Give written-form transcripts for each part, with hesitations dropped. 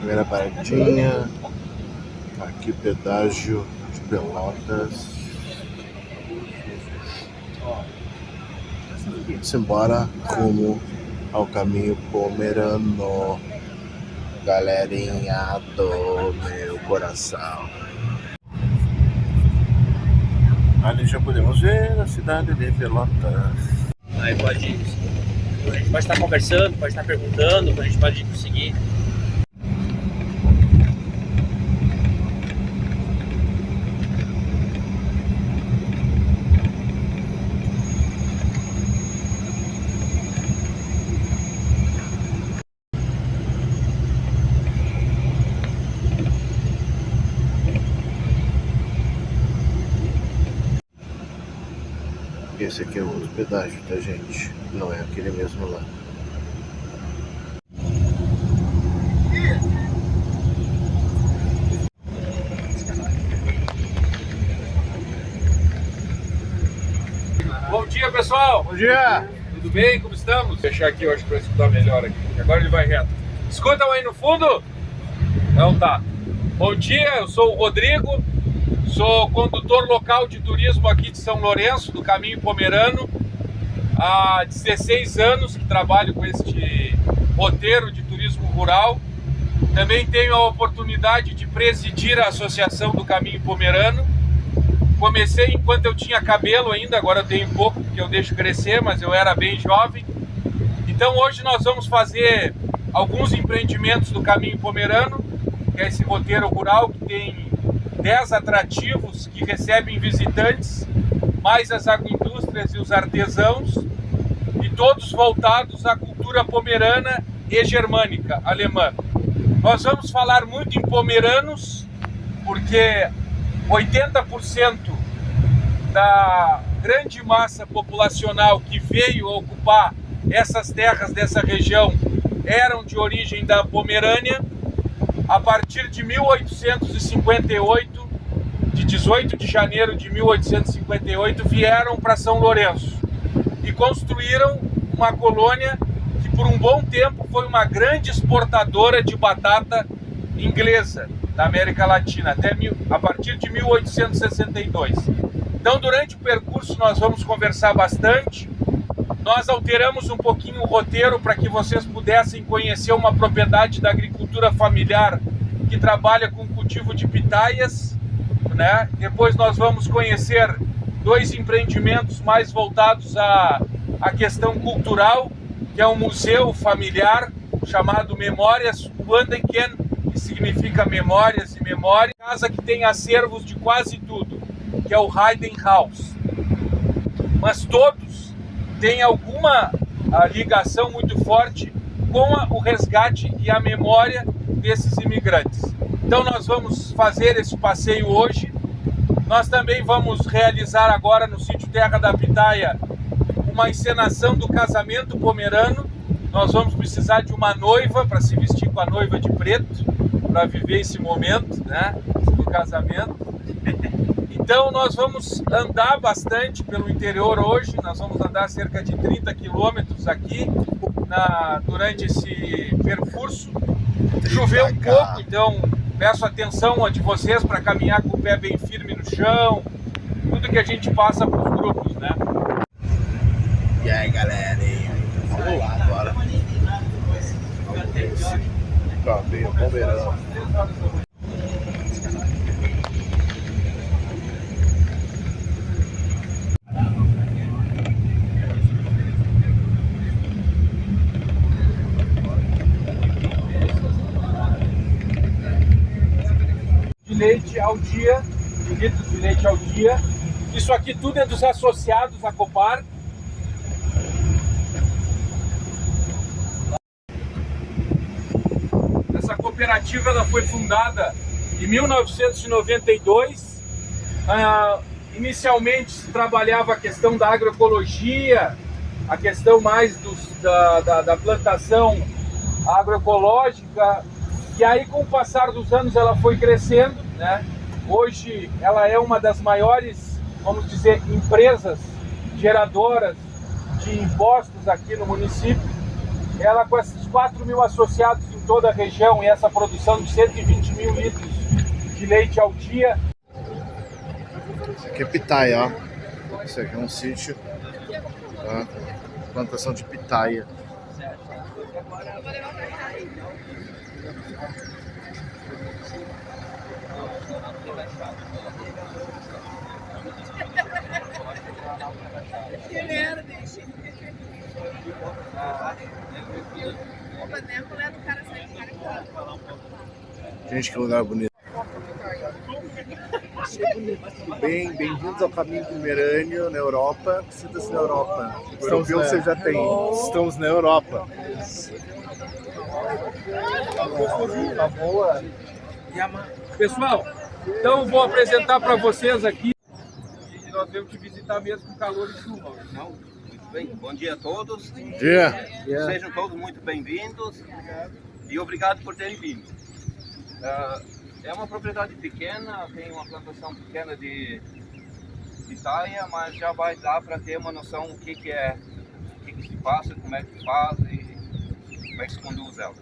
Primeira paradinha, aqui pedágio de Pelotas. Vamos embora rumo ao caminho Pomerano, galerinha do meu coração. Ali já podemos ver a cidade de Pelotas. Aí a gente pode estar conversando, pode estar perguntando, a gente pode conseguir. Esse aqui é outro pedágio, tá, gente? Não é aquele mesmo lá. Bom dia, pessoal! Bom dia! Tudo bem? Como estamos? Vou deixar aqui hoje para escutar melhor aqui. Agora ele vai reto. Escutam aí no fundo? Então tá. Bom dia, eu sou o Rodrigo, sou condutor local de turismo aqui de São Lourenço, do Caminho Pomerano. Há 16 anos que trabalho com este roteiro de turismo rural. Também tenho a oportunidade de presidir a Associação do Caminho Pomerano. Comecei enquanto eu tinha cabelo ainda, agora eu tenho pouco porque eu deixo crescer, mas eu era bem jovem. Então hoje nós vamos fazer alguns empreendimentos do Caminho Pomerano, que é esse roteiro rural que tem 10 atrativos que recebem visitantes, mais as agroindústrias e os artesãos, e todos voltados à cultura pomerana e germânica, alemã. Nós vamos falar muito em pomeranos, porque 80% da grande massa populacional que veio ocupar essas terras dessa região eram de origem da Pomerânia. A partir de 1858, de 18 de janeiro de 1858, vieram para São Lourenço e construíram uma colônia que por um bom tempo foi uma grande exportadora de batata inglesa da América Latina, a partir de 1862. Então, durante o percurso, nós vamos conversar bastante. Nós alteramos um pouquinho o roteiro para que vocês pudessem conhecer uma propriedade da agricultura familiar que trabalha com cultivo de pitaias, né? Depois nós vamos conhecer 2 empreendimentos mais voltados à questão cultural, que é um museu familiar chamado Memórias Wandenken, que significa memórias e memória, casa que tem acervos de quase tudo, que é o Hayden House. Mas todos têm alguma ligação muito forte com o resgate e a memória desses imigrantes. Então nós vamos fazer esse passeio hoje. Nós também vamos realizar agora no sítio Terra da Pitaia uma encenação do casamento pomerano. Nós vamos precisar de uma noiva para se vestir com a noiva de preto, para viver esse momento, né, do casamento. Então nós vamos andar bastante pelo interior hoje. Nós vamos andar cerca de 30 quilômetros aqui durante esse percurso. Choveu um pouco, então peço atenção de vocês para caminhar com o pé bem firme no chão, tudo que a gente passa para os grupos, né? E aí, galera, vamos lá agora. Caminho Pomerano. De leite ao dia, de litros de leite ao dia. Isso aqui tudo é dos associados à Copar. Essa cooperativa ela foi fundada em 1992. Inicialmente se trabalhava a questão da agroecologia, a questão mais da plantação agroecológica. E aí, com o passar dos anos, ela foi crescendo, né? Hoje, ela é uma das maiores, vamos dizer, empresas geradoras de impostos aqui no município. ela com esses 4 mil associados em toda a região e essa produção de 120 mil litros de leite ao dia. Isso aqui é pitaia, ó. Isso aqui é um sítio, tá? Plantação de pitaia. Que merda, Gente, que lugar bonito. Bem-vindos ao caminho do Merânio, na Europa. Sinta-se na Europa. O europeu você já tem. Estamos na Europa. Tá boa. Pessoal, então vou apresentar para vocês aqui. E nós temos que visitar mesmo com calor e chuva. Não? Muito bem. Bom dia a todos. Bom dia. Sejam todos muito bem-vindos e obrigado por terem vindo. É uma propriedade pequena, tem uma plantação pequena de pitaia, mas já vai dar para ter uma noção do que é, o que se passa, como é que se faz e como é que se conduz ela.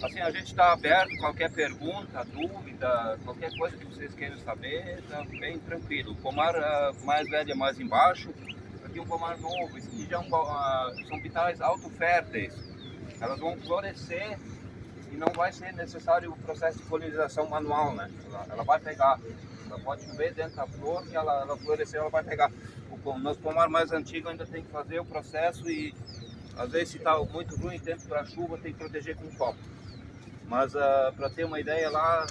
Assim, a gente está aberto, qualquer pergunta, dúvida, qualquer coisa que vocês queiram saber, está bem tranquilo. O pomar mais velho é mais embaixo, aqui um pomar novo, isso aqui já são pitaias autoférteis. Elas vão florescer e não vai ser necessário o processo de polinização manual, né? Ela vai pegar, ela pode chover dentro da flor e ela florescer, ela vai pegar. O nosso pomar mais antigo ainda tem que fazer o processo e às vezes se está muito ruim, tempo para chuva, tem que proteger com copo. Mas para ter uma ideia lá,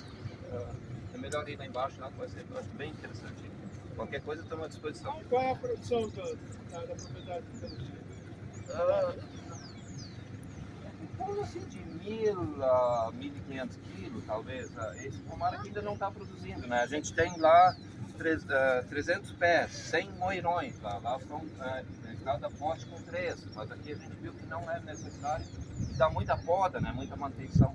é melhor ir lá embaixo, lá, que vai ser, eu acho bem interessante. Qualquer coisa estamos à disposição. Qual é a produção da propriedade? Em torno assim, de 1.000 a 1.500 quilos, talvez. Esse pomar aqui ainda não está produzindo, né? A gente tem lá 300 pés, 100 moirões. Lá são cada poste com 3, mas aqui a gente viu que não é necessário. Dá muita poda, né? Muita manutenção.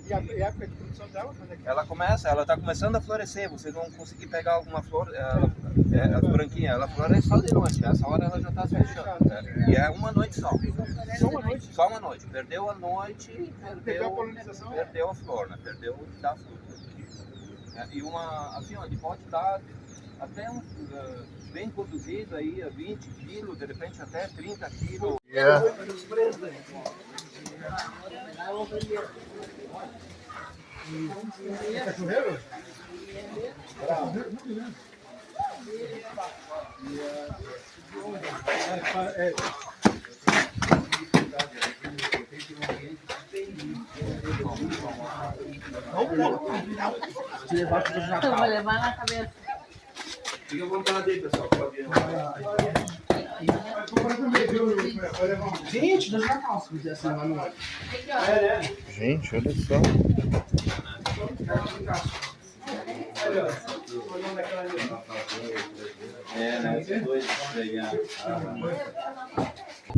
E a época de produção dela? Quando é que... Ela está começando a florescer. Vocês vão conseguir pegar alguma flor, as branquinhas. Ela floresce só de noite. Essa hora ela já está se fechando. E é uma noite só. Só uma noite? Só uma noite. Perdeu a noite e Perdeu a polinização? perdeu a flor, né? Perdeu o da fruta. E uma, assim, ó, ele pode dar até bem produzido aí, a 20 quilos, de repente até 30 quilos. Yeah. Eu vou levar na cabeça. Fica à vontade aí, pessoal. Pode ir. Gente, deixa eu calça, se assim, lá no ar. Gente, olha só.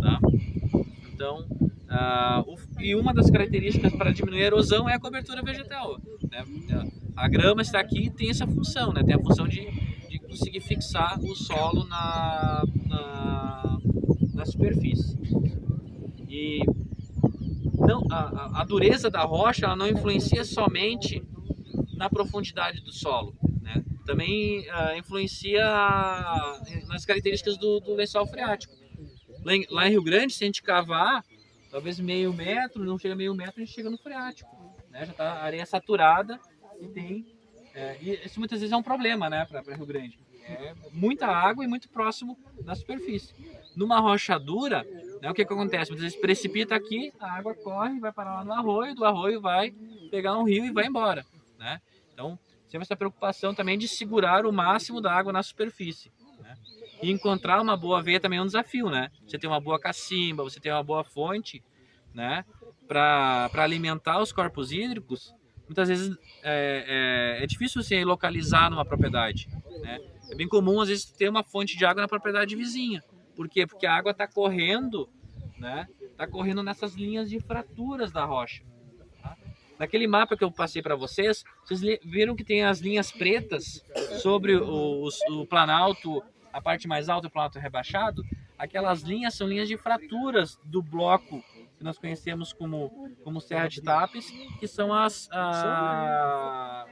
Tá? Então, e uma das características para diminuir a erosão é a cobertura vegetal, né? A grama está aqui e tem essa função, né? Tem a função de conseguir fixar o solo na superfície. E não, a dureza da rocha ela não influencia somente na profundidade do solo, né? Também influencia nas características do lençol freático. Lá em Rio Grande, se a gente cavar, talvez meio metro, não chega a meio metro, a gente chega no freático, né? Já está a areia saturada e tem... e isso muitas vezes é um problema, né, para Rio Grande. É muita água e muito próximo da superfície. Numa rocha dura, né, o que acontece? Muitas vezes precipita aqui, a água corre, vai parar lá no arroio, do arroio vai pegar um rio e vai embora, né? Então, sempre essa preocupação também de segurar o máximo da água na superfície, né? E encontrar uma boa veia também é um desafio, né? Você tem uma boa cacimba, você tem uma boa fonte, né, para alimentar os corpos hídricos. Muitas vezes é difícil você localizar numa propriedade, né? É bem comum, às vezes, ter uma fonte de água na propriedade vizinha. Por quê? Porque a água está correndo, né? Está correndo nessas linhas de fraturas da rocha. Tá? Naquele mapa que eu passei para vocês, vocês viram que tem as linhas pretas sobre o planalto, a parte mais alta do planalto rebaixado. Aquelas linhas são linhas de fraturas do bloco que nós conhecemos como Serra de Tapes, que são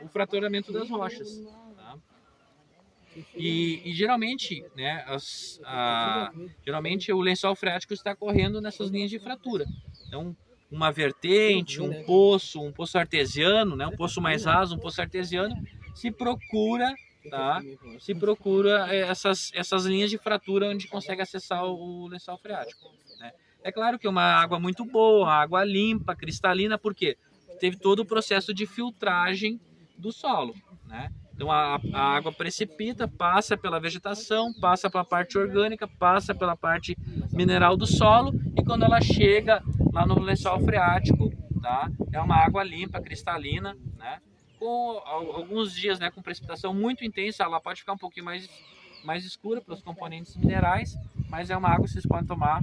o fraturamento das rochas. Tá? E geralmente, né, geralmente o lençol freático está correndo nessas linhas de fratura. Então, uma vertente, um poço artesiano, né, um poço mais raso, um poço artesiano, se procura, tá? Se procura essas linhas de fratura onde consegue acessar o lençol freático. Né? É claro que é uma água muito boa, água limpa, cristalina, porque teve todo o processo de filtragem do solo, né? Então a água precipita, passa pela vegetação, passa pela parte orgânica, passa pela parte mineral do solo e quando ela chega lá no lençol freático, tá? É uma água limpa, cristalina, né? Com alguns dias, né, com precipitação muito intensa, ela pode ficar um pouquinho mais escura pelos componentes minerais, mas é uma água que vocês podem tomar,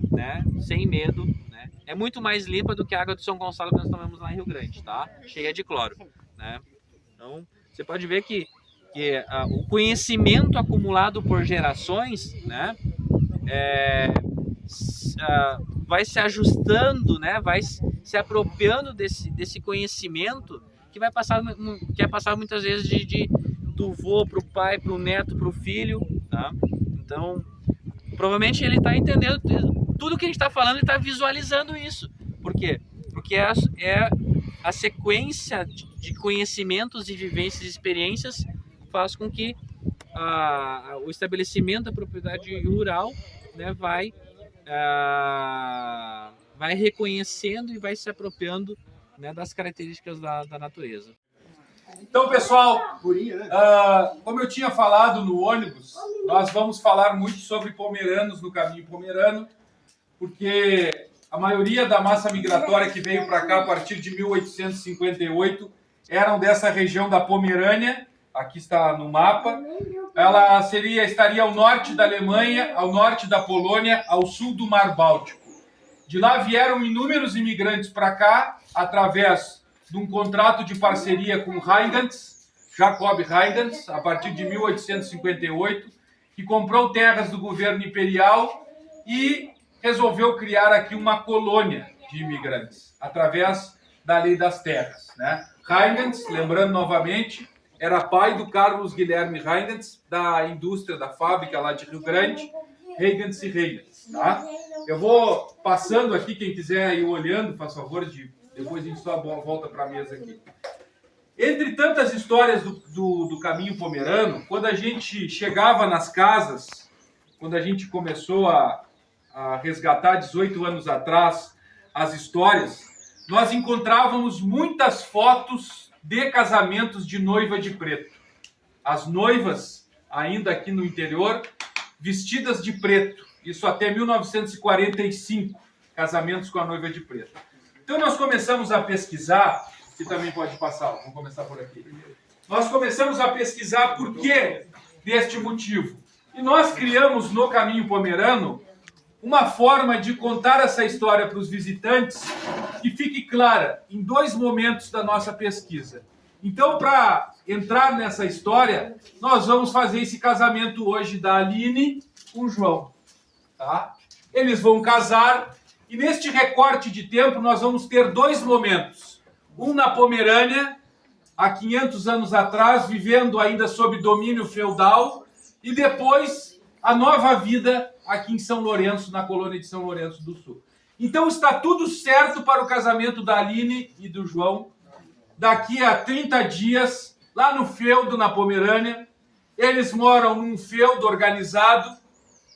né, sem medo, né? É muito mais limpa do que a água de São Gonçalo que nós tomamos lá em Rio Grande, tá? Cheia de cloro, né? Então, você pode ver que o conhecimento acumulado por gerações, né, vai se ajustando, né, vai se apropriando desse conhecimento que vai passar muitas vezes do vô para o pai, para o neto, para o filho, tá? Então, provavelmente ele está entendendo tudo que a gente está falando e está visualizando isso. Por quê? Porque é a sequência de conhecimentos e vivências e experiências faz com que o estabelecimento da propriedade rural, né, vai reconhecendo e vai se apropriando, né, das características da natureza. Então, pessoal, como eu tinha falado no ônibus, nós vamos falar muito sobre pomeranos no caminho pomerano, porque a maioria da massa migratória que veio para cá a partir de 1858 eram dessa região da Pomerânia, aqui está no mapa. Ela estaria ao norte da Alemanha, ao norte da Polônia, ao sul do Mar Báltico. De lá vieram inúmeros imigrantes para cá, através de um contrato de parceria com Huygens, Jacob Huygens, a partir de 1858, que comprou terras do governo imperial e resolveu criar aqui uma colônia de imigrantes, através da Lei das Terras. Né? Huygens, lembrando novamente, era pai do Carlos Guilherme Huygens, da indústria, da fábrica lá de Rio Grande, Huygens e Huygens. Tá? Eu vou passando aqui, quem quiser ir olhando, faz favor, depois a gente só volta para a mesa aqui. Entre tantas histórias do caminho pomerano, quando a gente chegava nas casas, quando a gente começou a resgatar 18 anos atrás as histórias, nós encontrávamos muitas fotos de casamentos de noiva de preto. As noivas, ainda aqui no interior, vestidas de preto. Isso até 1945, casamentos com a noiva de preto. Então nós começamos a pesquisar, que também pode passar, vamos começar por aqui. Nós começamos a pesquisar por que deste motivo. E nós criamos no Caminho Pomerano uma forma de contar essa história para os visitantes que fique clara em dois momentos da nossa pesquisa. Então, para entrar nessa história, nós vamos fazer esse casamento hoje da Aline com o João. Tá? Eles vão casar e neste recorte de tempo nós vamos ter dois momentos. Um na Pomerânia, há 500 anos atrás, vivendo ainda sob domínio feudal, e depois a nova vida aqui em São Lourenço, na colônia de São Lourenço do Sul. Então está tudo certo para o casamento da Aline e do João. Daqui a 30 dias, lá no feudo, na Pomerânia, eles moram num feudo organizado.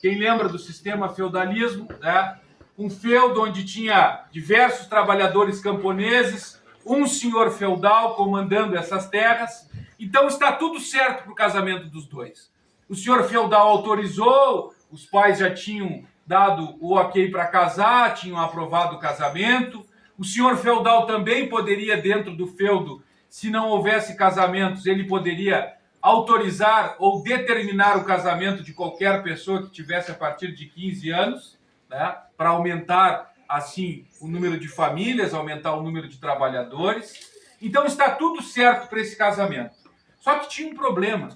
Quem lembra do sistema feudalismo, né? Um feudo onde tinha diversos trabalhadores camponeses, um senhor feudal comandando essas terras. Então está tudo certo para o casamento dos dois. O senhor feudal autorizou, os pais já tinham dado o ok para casar, tinham aprovado o casamento. O senhor feudal também poderia, dentro do feudo, se não houvesse casamentos, ele poderia autorizar ou determinar o casamento de qualquer pessoa que tivesse a partir de 15 anos, né, para aumentar, assim, o número de famílias, aumentar o número de trabalhadores. Então está tudo certo para esse casamento. Só que tinha um problema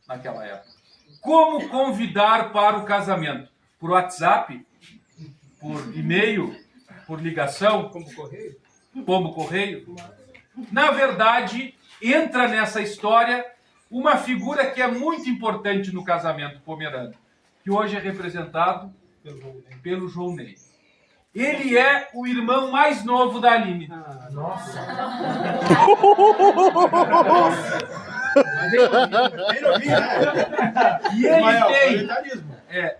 naquela época. Como convidar para o casamento? Por WhatsApp? Por e-mail? por ligação, pombo correio, na verdade, entra nessa história uma figura que é muito importante no casamento pomerano, que hoje é representado pelo João Ney. Ele é o irmão mais novo da Aline. E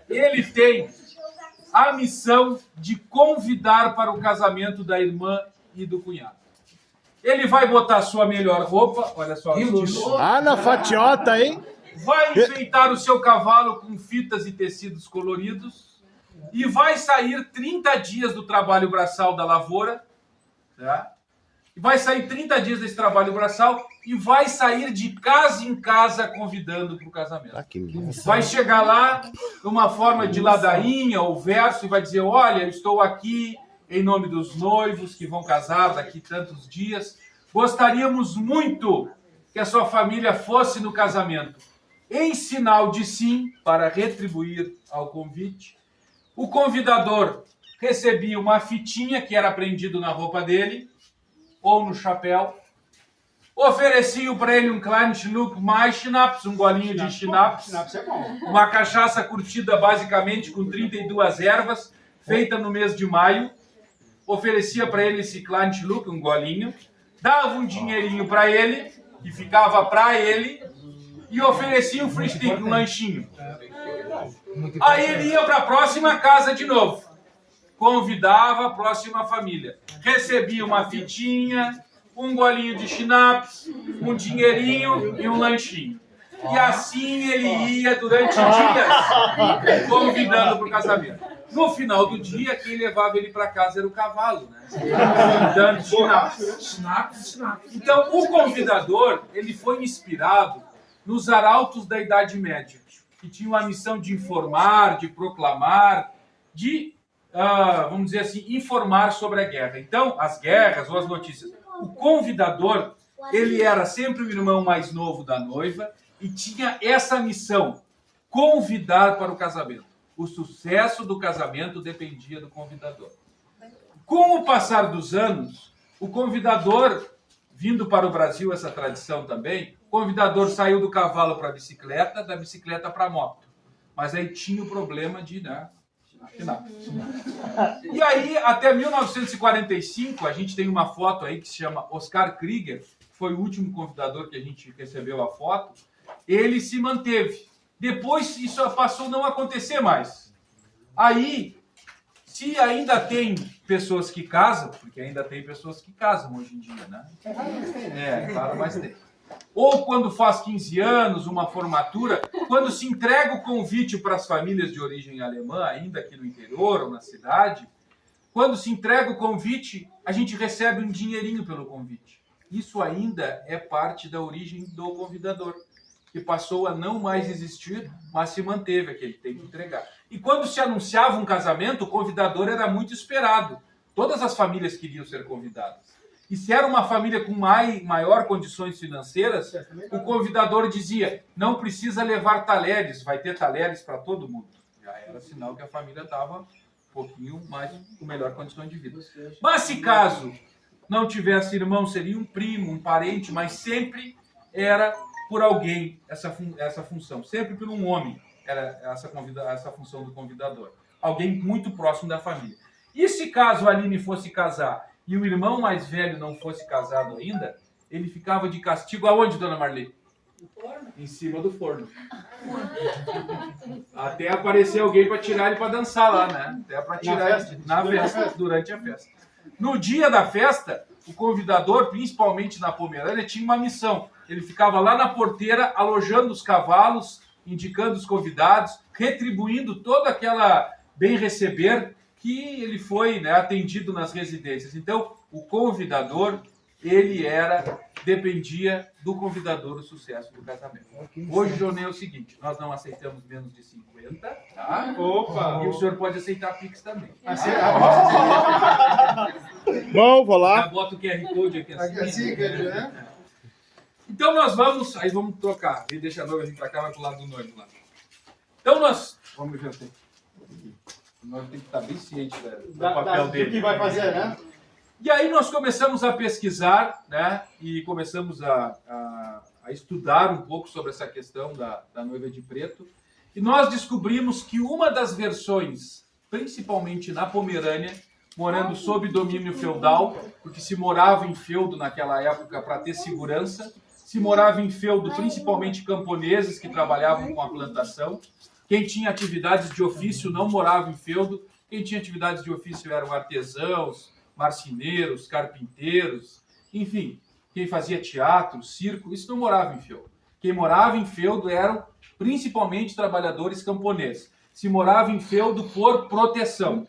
ele tem a missão de convidar para o casamento da irmã e do cunhado. Ele vai botar sua melhor roupa, olha só. Ah, na fatiota, hein? Vai enfeitar o seu cavalo com fitas e tecidos coloridos e vai sair 30 dias do trabalho braçal da lavoura, tá? Vai sair 30 dias desse trabalho braçal e vai sair de casa em casa convidando para o casamento. Vai chegar lá numa forma de ladainha ou verso e vai dizer, olha, eu estou aqui em nome dos noivos que vão casar daqui tantos dias. Gostaríamos muito que a sua família fosse no casamento. Em sinal de sim, para retribuir ao convite, o convidador recebia uma fitinha que era prendido na roupa dele, ou no chapéu, ofereciam para ele um klein Schluck mais Schnaps, um golinho de Schnaps, uma cachaça curtida basicamente com 32 ervas, feita no mês de maio, oferecia para ele esse klein Schluck, um golinho, dava um dinheirinho para ele, que ficava para ele, e oferecia um free stick, um lanchinho. Aí ele ia para a próxima casa de novo. Convidava a próxima família. Recebia uma fitinha, um golinho de schnapps, um dinheirinho e um lanchinho. E assim ele ia durante dias convidando para o casamento. No final do dia, quem levava ele para casa era o cavalo, né? Dando schnapps. Então, o convidador, ele foi inspirado nos arautos da Idade Média, que tinham a missão de informar, de proclamar, de, vamos dizer assim, informar sobre a guerra. Então, as guerras ou as notícias. O convidador, ele era sempre o irmão mais novo da noiva e tinha essa missão, convidar para o casamento. O sucesso do casamento dependia do convidador. Com o passar dos anos, o convidador, vindo para o Brasil essa tradição também, o convidador saiu do cavalo para a bicicleta, da bicicleta para a moto. Mas aí tinha o problema de... né? E aí, até 1945, a gente tem uma foto aí que se chama Oscar Krieger, que foi o último convidador que a gente recebeu a foto. Ele se manteve. Depois isso passou a não acontecer mais. Aí, se ainda tem pessoas que casam, porque ainda tem pessoas que casam hoje em dia, né? Claro, mas tem. Ou quando faz 15 anos, uma formatura, quando se entrega o convite para as famílias de origem alemã, ainda aqui no interior ou na cidade, quando se entrega o convite, a gente recebe um dinheirinho pelo convite. Isso ainda é parte da origem do convidador, que passou a não mais existir, mas se manteve aquele, tem que entregar. E quando se anunciava um casamento, o convidador era muito esperado. Todas as famílias queriam ser convidadas. E se era uma família com maior condições financeiras, o convidador dizia, não precisa levar talheres, vai ter talheres para todo mundo. Já era sinal que a família estava um pouquinho mais com melhor condições de vida. Mas se caso não tivesse irmão, seria um primo, um parente, mas sempre era por alguém essa função. Sempre por um homem era essa função do convidador. Alguém muito próximo da família. E se caso a Aline fosse casar e o irmão mais velho não fosse casado ainda, ele ficava de castigo aonde, dona Marli? No forno. Em cima do forno. Até aparecer alguém para tirar ele para dançar lá, né? Até para tirar na festa, durante a festa. No dia da festa, o convidador, principalmente na Pomerânia, tinha uma missão. Ele ficava lá na porteira, alojando os cavalos, indicando os convidados, retribuindo toda aquela bem receber que ele foi, né, atendido nas residências. Então, o convidador, dependia do convidador o sucesso do casamento. Hoje, Jonê, é o seguinte, nós não aceitamos menos de 50, tá? Opa! E o senhor pode aceitar Pix também. Bom, vou lá. Já bota o QR Code aqui assim. Então, nós vamos trocar. E deixa a noiva vir para cá, vai pro lado do noivo lá. Então, vamos ver aqui. Nós temos que estar bem ciente do papel dele. O que vai fazer, né? E aí nós começamos a pesquisar, né? E começamos a estudar um pouco sobre essa questão da noiva de preto. E nós descobrimos que uma das versões, principalmente na Pomerânia, morando sob domínio feudal, porque se morava em feudo naquela época para ter segurança, se morava em feudo principalmente camponeses que trabalhavam com a plantação. Quem tinha atividades de ofício não morava em feudo, quem tinha atividades de ofício eram artesãos, marceneiros, carpinteiros, enfim, quem fazia teatro, circo, isso não morava em feudo. Quem morava em feudo eram principalmente trabalhadores camponeses. Se morava em feudo por proteção,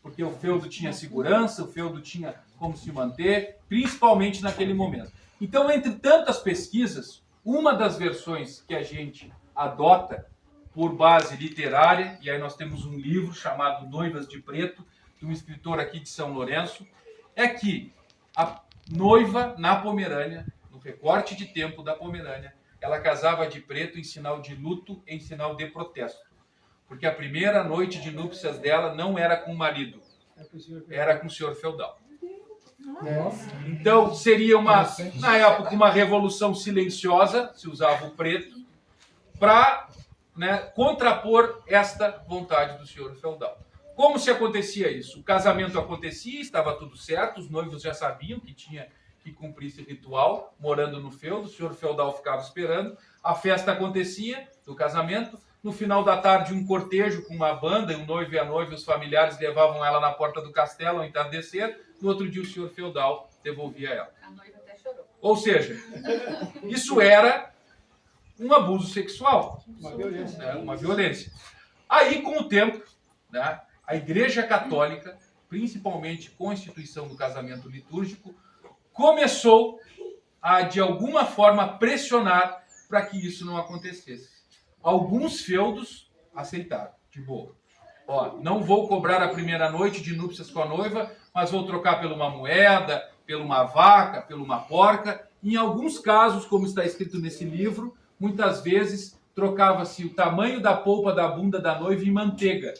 porque o feudo tinha segurança, o feudo tinha como se manter, principalmente naquele momento. Então, entre tantas pesquisas, uma das versões que a gente adota por base literária, e aí nós temos um livro chamado Noivas de Preto, de um escritor aqui de São Lourenço, é que a noiva na Pomerânia, no recorte de tempo da Pomerânia, ela casava de preto em sinal de luto, em sinal de protesto. Porque a primeira noite de núpcias dela não era com o marido, era com o senhor feudal. Então seria na época, uma revolução silenciosa, se usava o preto, para contrapor esta vontade do senhor feudal. Como se acontecia isso? O casamento acontecia, estava tudo certo, os noivos já sabiam que tinha que cumprir esse ritual, morando no feudo, o senhor feudal ficava esperando, a festa acontecia do casamento, no final da tarde um cortejo com uma banda, o noivo e a noiva, os familiares levavam ela na porta do castelo ao entardecer, no outro dia o senhor feudal devolvia ela. A noiva até chorou. Ou seja, isso era um abuso sexual, uma violência. Aí, com o tempo, a Igreja Católica, principalmente com a instituição do casamento litúrgico, começou a, de alguma forma, pressionar para que isso não acontecesse. Alguns feudos aceitaram, de boa. Não vou cobrar a primeira noite de núpcias com a noiva, mas vou trocar por uma moeda, por uma vaca, por uma porca. Em alguns casos, como está escrito nesse livro, muitas vezes trocava-se o tamanho da polpa da bunda da noiva em manteiga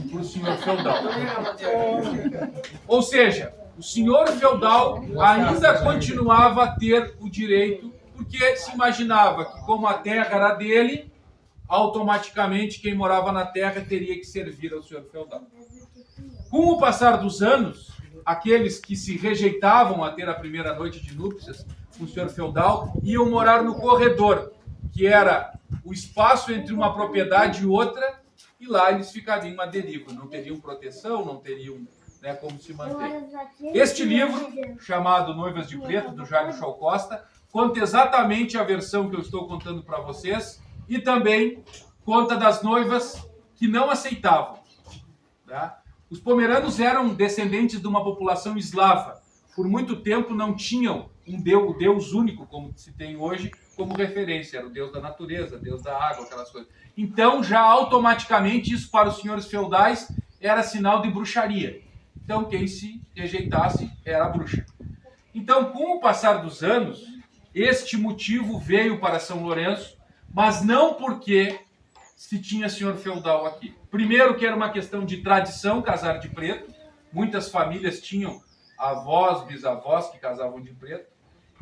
para o senhor feudal. Ou seja, o senhor feudal ainda continuava a ter o direito, porque se imaginava que, como a terra era dele, automaticamente quem morava na terra teria que servir ao senhor feudal. Com o passar dos anos, aqueles que se rejeitavam a ter a primeira noite de núpcias com o senhor feudal iam morar no corredor, que era o espaço entre uma propriedade e outra, e lá eles ficariam à deriva, não teriam proteção, não teriam como se manter. Este livro, chamado Noivas de Preto, do Jaime Shaw Costa, conta exatamente a versão que eu estou contando para vocês e também conta das noivas que não aceitavam. Os pomeranos eram descendentes de uma população eslava. Por muito tempo não tinham o Deus único, como se tem hoje, como referência. Era o Deus da natureza, Deus da água, aquelas coisas. Então, já automaticamente, isso para os senhores feudais era sinal de bruxaria. Então, quem se rejeitasse era a bruxa. Então, com o passar dos anos, este motivo veio para São Lourenço, mas não porque se tinha senhor feudal aqui. Primeiro, que era uma questão de tradição casar de preto. Muitas famílias tinham avós, bisavós que casavam de preto.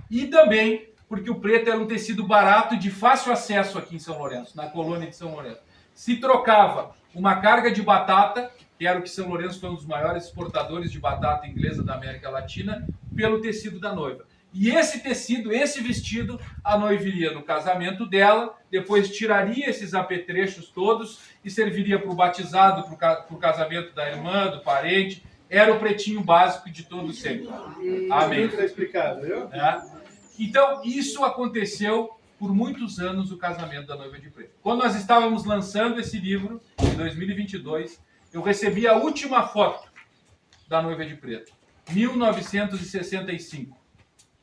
E também porque o preto era um tecido barato e de fácil acesso aqui em São Lourenço, na colônia de São Lourenço. Se trocava uma carga de batata, que era o que São Lourenço foi um dos maiores exportadores de batata inglesa da América Latina, pelo tecido da noiva. E esse tecido, esse vestido, a noiva iria no casamento dela, depois tiraria esses apetrechos todos e serviria para o batizado, para o casamento da irmã, do parente. Era o pretinho básico de todo sempre. Amém. Está explicado, viu? Então, isso aconteceu por muitos anos, o casamento da noiva de preto. Quando nós estávamos lançando esse livro, em 2022, eu recebi a última foto da noiva de preto, 1965.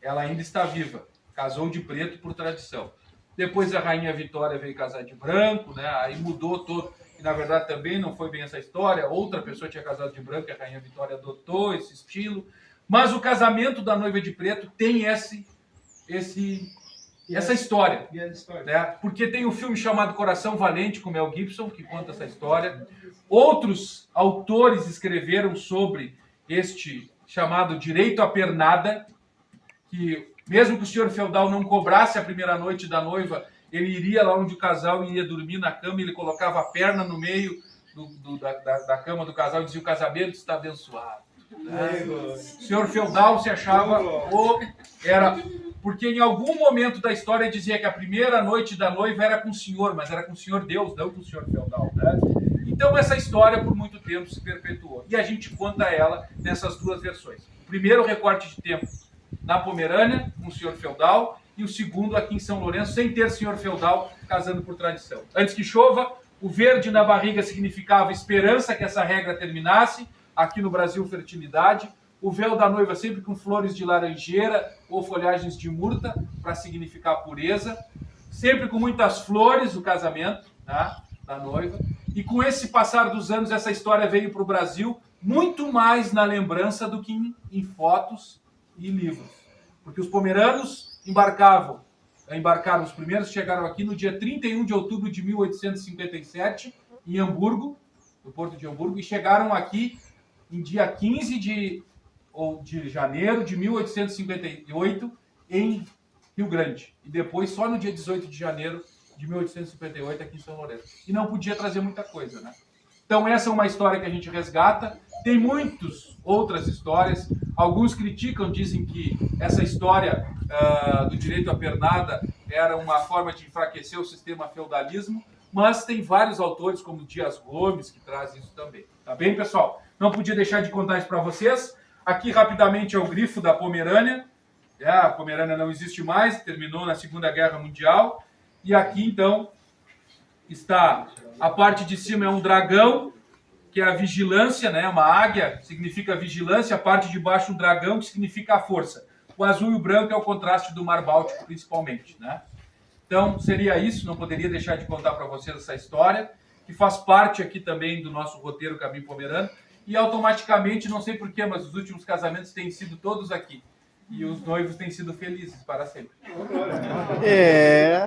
Ela ainda está viva, casou de preto por tradição. Depois a rainha Vitória veio casar de branco, aí mudou todo. E na verdade também não foi bem essa história, outra pessoa tinha casado de branco e a rainha Vitória adotou esse estilo. Mas o casamento da noiva de preto tem esse essa história. Né? Porque tem um filme chamado Coração Valente, com Mel Gibson, que conta essa história. Outros autores escreveram sobre este chamado direito à pernada, que mesmo que o senhor feudal não cobrasse a primeira noite da noiva, ele iria lá onde o casal ia dormir na cama, ele colocava a perna no meio da cama do casal e dizia: o casamento está abençoado. O senhor feudal se achava era porque em algum momento da história dizia que a primeira noite da noiva era com o senhor, mas era com o senhor Deus, não com o senhor feudal, né? Então essa história por muito tempo se perpetuou e a gente conta ela nessas duas versões. O primeiro recorte de tempo na Pomerânia, com o senhor feudal, e o segundo aqui em São Lourenço, sem ter senhor feudal, casando por tradição. Antes que chova, o verde na barriga significava esperança que essa regra terminasse. Aqui no Brasil, fertilidade. O véu da noiva sempre com flores de laranjeira ou folhagens de murta, para significar pureza. Sempre com muitas flores, o casamento, tá, da noiva. E com esse passar dos anos, essa história veio para o Brasil muito mais na lembrança do que em fotos e livros. Porque os pomeranos embarcaram, os primeiros chegaram aqui no dia 31 de outubro de 1857, em Hamburgo, no porto de Hamburgo, e chegaram aqui em dia 15 de janeiro de 1858, em Rio Grande. E depois, só no dia 18 de janeiro de 1858, aqui em São Lourenço. E não podia trazer muita coisa, né? Então essa é uma história que a gente resgata. Tem muitas outras histórias. Alguns criticam, dizem que essa história do direito à pernada era uma forma de enfraquecer o sistema feudalismo, mas tem vários autores, como Dias Gomes, que traz isso também. Tá bem, pessoal? Não podia deixar de contar isso para vocês. Aqui, rapidamente, é o grifo da Pomerânia. A Pomerânia não existe mais, terminou na Segunda Guerra Mundial. E aqui, então, está a parte de cima, é um dragão, que é a vigilância, né? Uma águia significa vigilância, a parte de baixo um dragão, que significa a força. O azul e o branco é o contraste do Mar Báltico, principalmente, né? Então, seria isso, não poderia deixar de contar para vocês essa história, que faz parte aqui também do nosso roteiro Caminho Pomerano, e automaticamente, não sei porquê, mas os últimos casamentos têm sido todos aqui. E os noivos têm sido felizes para sempre. É.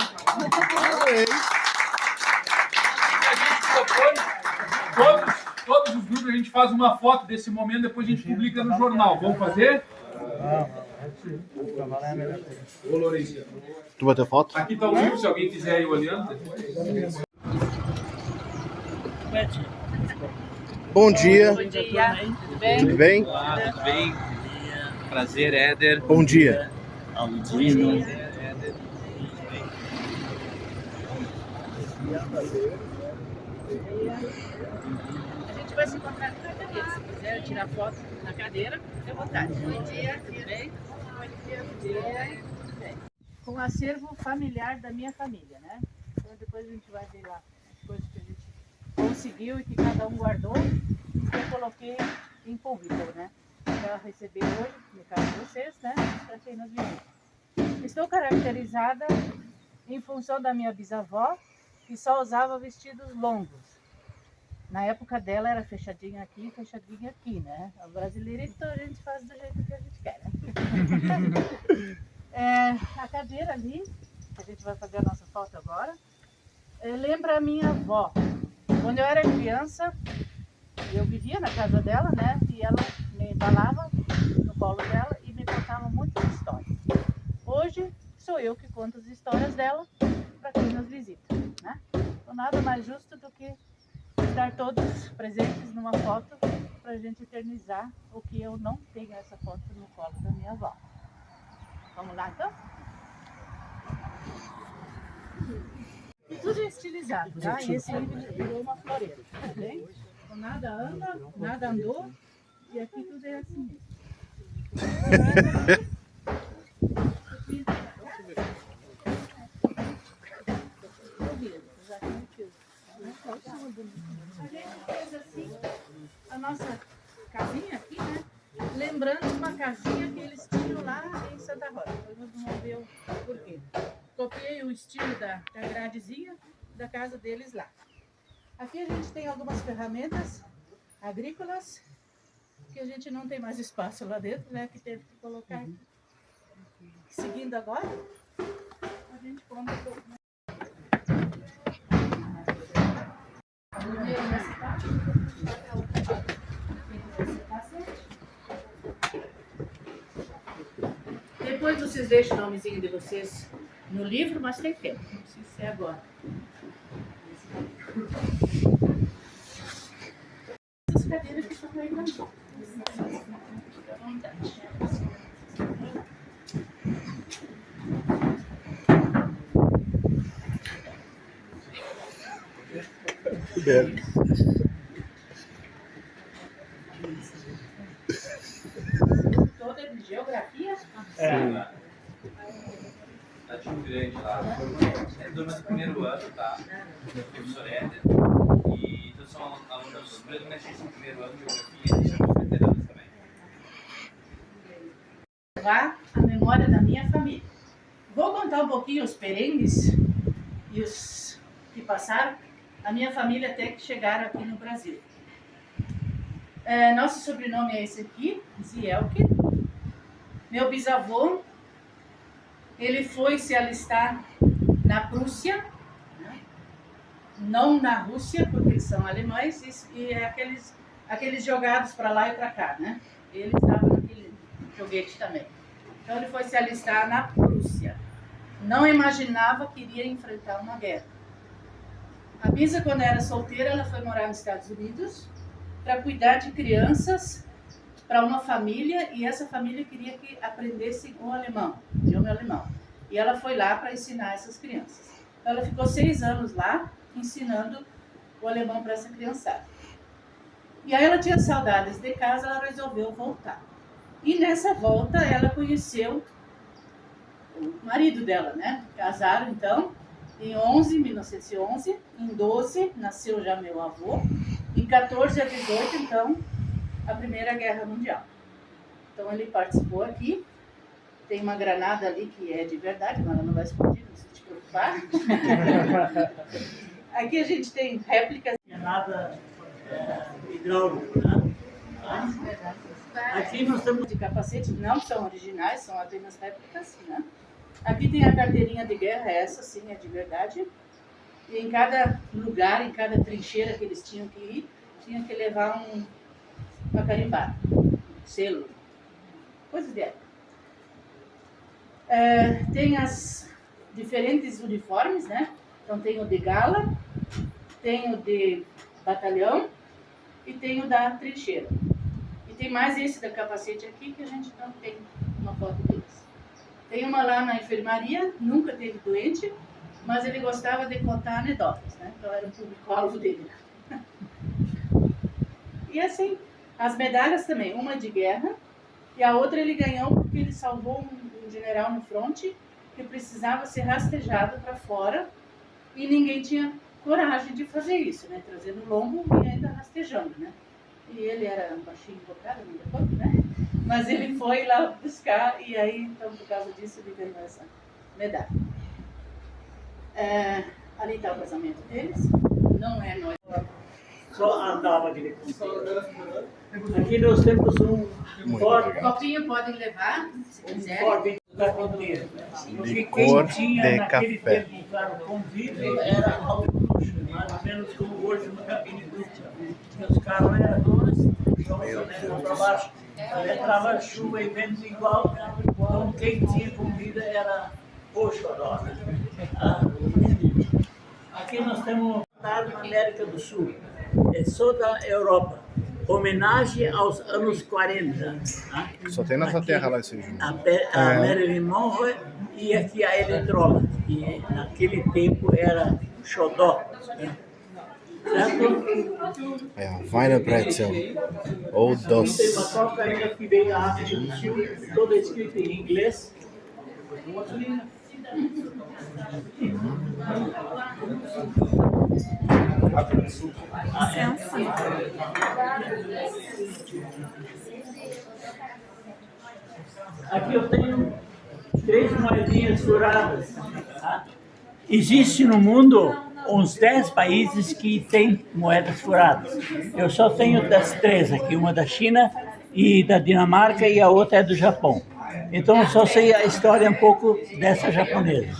Todos os grupos a gente faz uma foto desse momento, depois a gente publica no jornal. Vamos fazer? Ô, Lourenço. Tu bateu foto? Aqui está o livro, se alguém quiser ir olhando. Bom dia. Bom dia. Tudo bem? Tudo bem? Olá, tudo bem? Prazer, Éder. Bom dia. Aldino. Éder. A gente vai se encontrar na cadeira. Se quiser tirar foto na cadeira, fique à vontade. Bom dia, tudo bem? Bom dia, tudo bem? Tudo bem. Com o acervo familiar da minha família, né? Então depois a gente vai ver lá as coisas que a gente conseguiu e que cada um guardou e que eu coloquei em público, né? Para receber hoje, no caso de vocês, né? Para quem nos visita. Estou caracterizada em função da minha bisavó, que só usava vestidos longos. Na época dela era fechadinho aqui, né? O brasileirito a gente faz do jeito que a gente quer, né? A cadeira ali, que a gente vai fazer a nossa foto agora, lembra a minha avó. Quando eu era criança, eu vivia na casa dela, né? E ela me embalava no colo dela e me contava muitas histórias. Hoje sou eu que conto as histórias dela para quem nos visita, né? Então nada mais justo do que estar todos presentes numa foto para a gente eternizar o que eu não tenho essa foto no colo da minha avó. Vamos lá então? Tudo é estilizado, tá? E esse livro virou uma floreira, tá bem? Então nada anda, nada andou e aqui tudo é assim mesmo. A gente fez assim a nossa casinha aqui, né? Lembrando uma casinha que eles tinham lá em Santa Rosa. Depois nós vamos ver o porquê. Copiei o estilo da gradezinha da casa deles lá. Aqui a gente tem algumas ferramentas agrícolas que a gente não tem mais espaço lá dentro, né? Que teve que colocar aqui. Seguindo agora, a vocês deixam o nomezinho de vocês no livro, mas tem tempo, não precisa ser agora. Essas cadeiras que estão aí na mão. Fica à vontade. Toda de geografia? Tá diferente lá. É turma do primeiro ano, tá? Professor Éder. E então são alunos predominantemente do primeiro ano de geografia e são veteranos também. Levar a memória da minha família. Vou contar um pouquinho os perengues e os que passaram a minha família até que chegaram aqui no Brasil. Nosso sobrenome é esse aqui, Zielke. Meu bisavô, ele foi se alistar na Prússia, né? Não na Rússia, porque eles são alemães, e aqueles jogados para lá e para cá, né? Ele estava naquele joguete também. Então ele foi se alistar na Prússia. Não imaginava que iria enfrentar uma guerra. A Bisa, quando era solteira, ela foi morar nos Estados Unidos para cuidar de crianças para uma família, e essa família queria que aprendessem o alemão, idioma alemão. E ela foi lá para ensinar essas crianças. Então, ela ficou 6 anos lá ensinando o alemão para essa criançada. E aí ela tinha saudades de casa, ela resolveu voltar. E nessa volta ela conheceu o marido dela, né? Casaram então em 1911, em 12 nasceu já meu avô, em 14 a 18 então a Primeira Guerra Mundial. Então ele participou aqui. Tem uma granada ali que é de verdade, mas ela não vai explodir, não se te preocupar. Aqui a gente tem réplicas. Nada hidráulico, né? Aqui nós temos de capacete, não são originais, são apenas réplicas, né? Aqui tem a carteirinha de guerra, essa sim é de verdade. E em cada lugar, em cada trincheira que eles tinham que ir, tinha que levar uma carimbada, selo, coisas de época. Tem as diferentes uniformes, né? Então tem o de gala, tem o de batalhão e tem o da trincheira. E tem mais esse da capacete aqui que a gente não tem uma foto deles. Tem uma lá na enfermaria, nunca teve doente, mas ele gostava de contar anedotas, né? Então era um público-alvo dele. E assim, as medalhas também, uma de guerra e a outra ele ganhou porque ele salvou um general no fronte que precisava ser rastejado para fora e ninguém tinha coragem de fazer isso, né? Trazendo lombo e ainda rastejando, né? E ele era um baixinho bocado, não deu conta, né? Mas ele foi lá buscar e aí, então, por causa disso, ele ganhou essa medalha. Ali está o casamento deles, não é nós. só andava aquele Aqui nós temos um Ford. Copinho podem levar, se quiser. Ford da carteira. Porque Licor quem tinha de naquele café. tempo, claro, convívio era algo luxo, mais ou menos como hoje no cabine dupla. Os carros eram para baixo. Entrava chuva e vento igual, então quem tinha comida era roxo agora. Aqui nós temos na América do Sul, é só da Europa, homenagem aos anos 40. Tá? Só tem nossa terra lá esse jogo. A Marilyn Monroe e aqui a Eletrola, que naquele tempo era xodó. Né? Certo? É, Weiner Brezel, ou Tem uma doce. troca ainda que veio da África do Sul, toda escrita em inglês. Aqui eu tenho 3 moedinhas furadas. Tá? Existe no mundo uns 10 países que têm moedas furadas. Eu só tenho das 3 aqui, uma da China e da Dinamarca e a outra é do Japão. Então eu só sei a história um pouco dessa japonesa.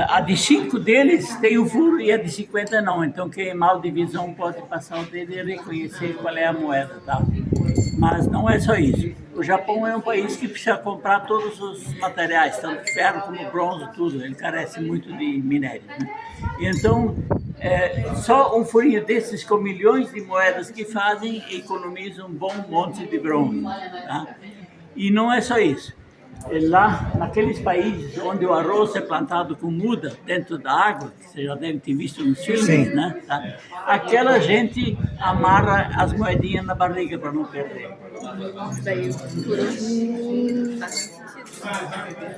A de 5 deles tem o furo e a de 50 não. Então quem é mal de visão pode passar o dedo e reconhecer qual é a moeda. Tá? Mas não é só isso. O Japão é um país que precisa comprar todos os materiais, tanto ferro como bronze, tudo. Ele carece muito de minério, né? Então, só um furinho desses com milhões de moedas que fazem economiza um bom monte de bronze. Tá? E não é só isso. Lá, naqueles países onde o arroz é plantado com muda dentro da água, que você já deve ter visto nos filmes, né? Tá? Aquela gente amarra as moedinhas na barriga para não perder.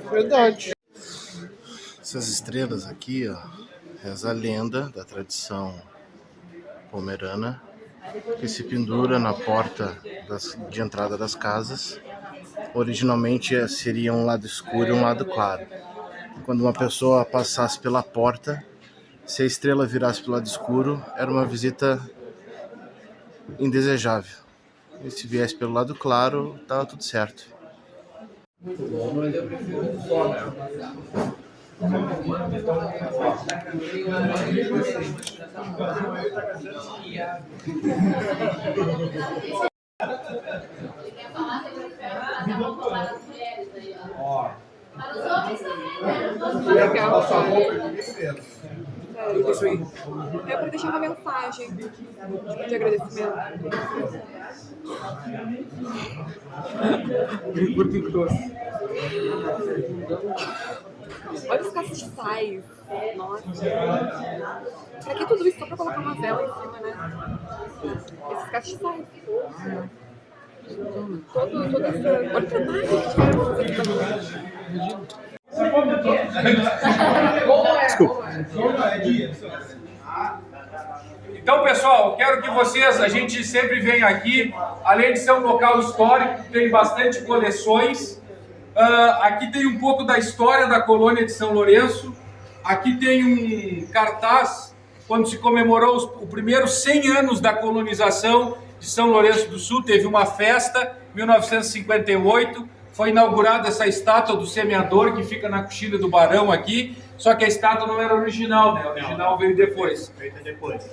Verdade. Essas estrelas aqui, ó, reza a lenda da tradição pomerana, que se pendura na porta de entrada das casas. Originalmente seria um lado escuro e um lado claro. Quando uma pessoa passasse pela porta, se a estrela virasse para o lado escuro, era uma visita indesejável. E se viesse pelo lado claro, estava tudo certo. É para deixar uma mensagem de agradecimento. Olha os castiçais. Nossa. Pra que tudo isso? Só pra colocar uma vela em cima, né? Esses castiçais. Todo esse... Olha o trabalho que tiveram pra fazer aqui. Então, pessoal, quero que vocês, a gente sempre vem aqui, além de ser um local histórico, tem bastante coleções. Aqui tem um pouco da história da colônia de São Lourenço. Aqui tem um cartaz, quando se comemorou os primeiros 100 anos da colonização de São Lourenço do Sul, teve uma festa, 1958, foi inaugurada essa estátua do semeador, que fica na coxilha do Barão aqui, só que a estátua não era original, né? A original veio depois. Feita depois.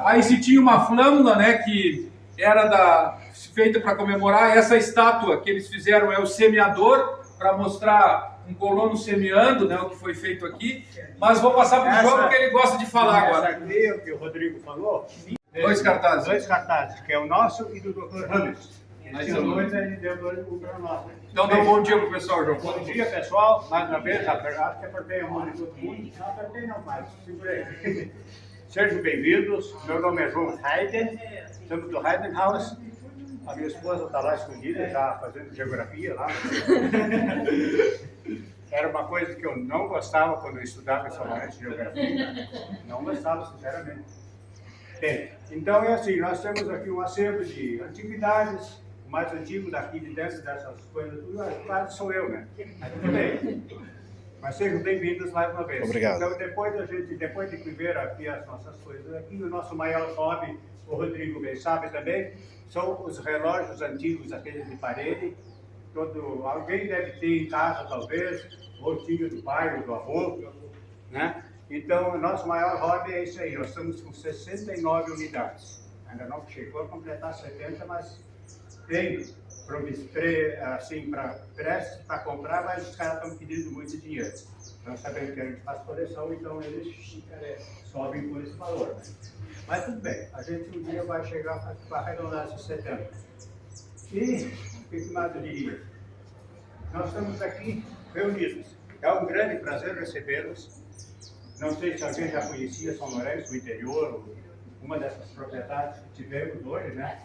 Aí se tinha uma flâmula, né, que era feita para comemorar. Essa estátua que eles fizeram é o semeador, para mostrar um colono semeando, né, o que foi feito aqui. Mas vou passar para o João, porque ele gosta de falar agora. Essa aqui é o que o Rodrigo falou. Dois cartazes. Dois cartazes, que é o nosso e do Dr. Rames. Tinha dois, ele deu dois para nós. Então dá um bom dia pro pessoal, João. Bom dia, pessoal. Mais uma vez, acho que apertei a mão de todo mundo. Não apertei não, mas segurei. Sejam bem-vindos. Meu nome é João Hayden. Estamos do Hayden House. A minha esposa está lá escondida, já fazendo geografia lá. Era uma coisa que eu não gostava quando eu estudava em São Lourenço de geografia. Não gostava, sinceramente. Bem, então é assim, nós temos aqui um acervo de antiguidades. O mais antigo daqui de dentro dessas coisas, quase sou eu, né? Mas tudo bem. Mas sejam bem-vindos mais uma vez. Obrigado. Então, depois de ver aqui as nossas coisas, aqui o nosso maior hobby, o Rodrigo bem sabe também, são os relógios antigos, aqueles de parede. Alguém deve ter em casa, talvez, ou tinha do pai ou do avô, né? Então, o nosso maior hobby é isso aí. Nós estamos com 69 unidades. Ainda não chegou a completar 70, mas tem assim, para comprar, mas os caras estão pedindo muito dinheiro. Nós sabemos que a gente faz coleção, então eles sobem por esse valor. Né? Mas tudo bem, a gente um dia vai chegar para arredondar esses 70. E o que mais eu diria? Nós estamos aqui reunidos. É um grande prazer recebê-los. Não sei se alguém já conhecia São Lourenço, o interior, uma dessas propriedades que tivemos hoje, né?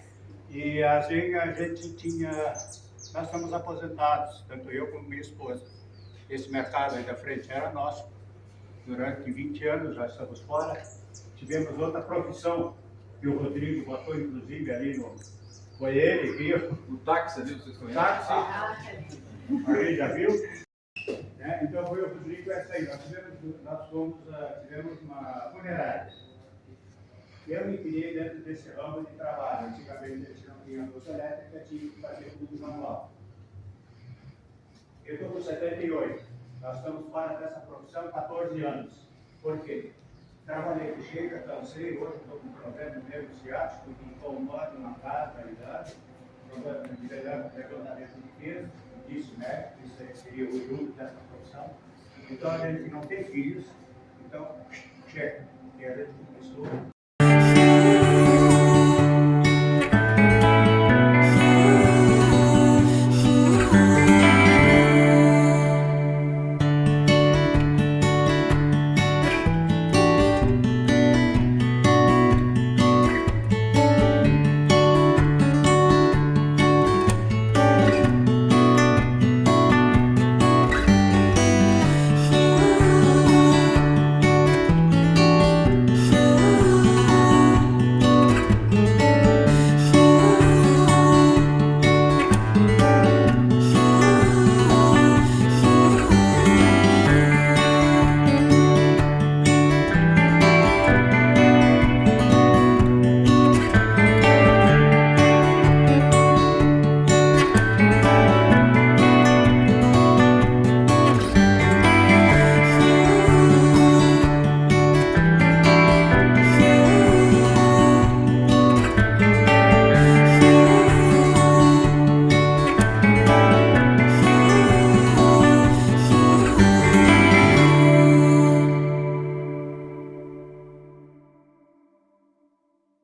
E assim a gente tinha, nós estamos aposentados, tanto eu como minha esposa. Esse mercado aí da frente era nosso. Durante 20 anos já estamos fora. Tivemos outra profissão que o Rodrigo botou, inclusive, ali no... Foi ele, viu? O táxi ali, vocês conhecem? Táxi. Alguém já viu? Então foi o Rodrigo, essa aí. Tivemos uma funerária. Eu me criei dentro desse ramo de trabalho. Antigamente eles não tinham luz elétrica, tinha que fazer tudo manual. Eu estou com 78. Nós estamos fora dessa profissão há 14 anos. Por quê? Trabalhei com chega, cansei, hoje estou com problema mesmo ciático, que incomoda uma casa, idade. regulamento de defesa, isso, né? Isso seria o junto dessa profissão. Então, a gente não tem filhos, então, checa, que é a pessoa